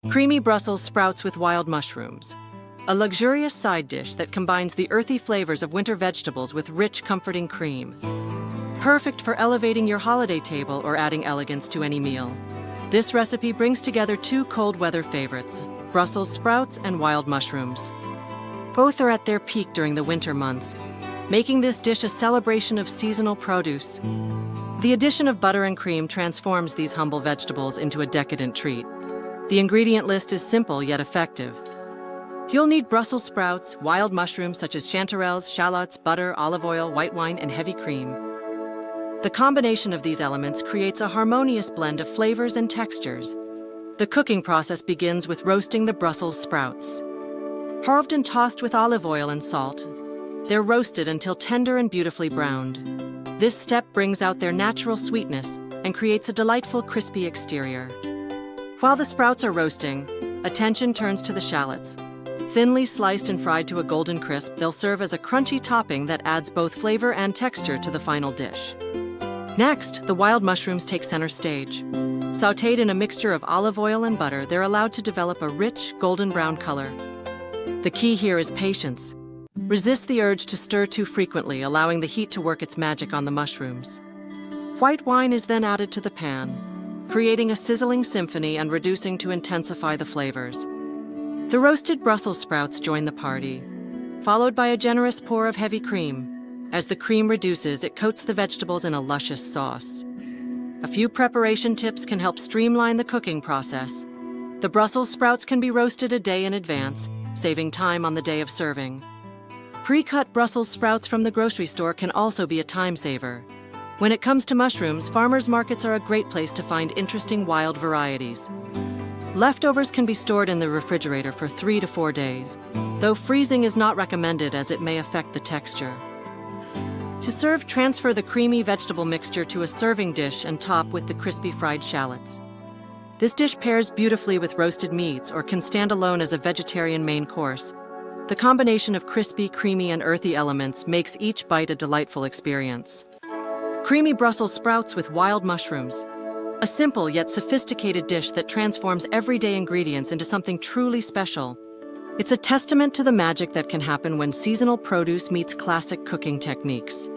Creamy Brussels sprouts with wild mushrooms. A luxurious side dish that combines the earthy flavors of winter vegetables with rich, comforting cream. Perfect for elevating your holiday table or adding elegance to any meal. This recipe brings together two cold weather favorites, Brussels sprouts and wild mushrooms. Both are at their peak during the winter months, making this dish a celebration of seasonal produce. The addition of butter and cream transforms these humble vegetables into a decadent treat. The ingredient list is simple yet effective. You'll need Brussels sprouts, wild mushrooms such as chanterelles, shallots, butter, olive oil, white wine, and heavy cream. The combination of these elements creates a harmonious blend of flavors and textures. The cooking process begins with roasting the Brussels sprouts. Halved and tossed with olive oil and salt, they're roasted until tender and beautifully browned. This step brings out their natural sweetness and creates a delightful crispy exterior. While the sprouts are roasting, attention turns to the shallots. Thinly sliced and fried to a golden crisp, they'll serve as a crunchy topping that adds both flavor and texture to the final dish. Next, the wild mushrooms take center stage. Sautéed in a mixture of olive oil and butter, they're allowed to develop a rich, golden brown color. The key here is patience. Resist the urge to stir too frequently, allowing the heat to work its magic on the mushrooms. White wine is then added to the pan, creating a sizzling symphony and reducing to intensify the flavors. The roasted Brussels sprouts join the party, followed by a generous pour of heavy cream. As the cream reduces, it coats the vegetables in a luscious sauce. A few preparation tips can help streamline the cooking process. The Brussels sprouts can be roasted a day in advance, saving time on the day of serving. Pre-cut Brussels sprouts from the grocery store can also be a time saver. When it comes to mushrooms, farmers' markets are a great place to find interesting wild varieties. Leftovers can be stored in the refrigerator for 3 to 4 days, though freezing is not recommended as it may affect the texture. To serve, transfer the creamy vegetable mixture to a serving dish and top with the crispy fried shallots. This dish pairs beautifully with roasted meats or can stand alone as a vegetarian main course. The combination of crispy, creamy, and earthy elements makes each bite a delightful experience. Creamy Brussels sprouts with wild mushrooms. A simple yet sophisticated dish that transforms everyday ingredients into something truly special. It's a testament to the magic that can happen when seasonal produce meets classic cooking techniques.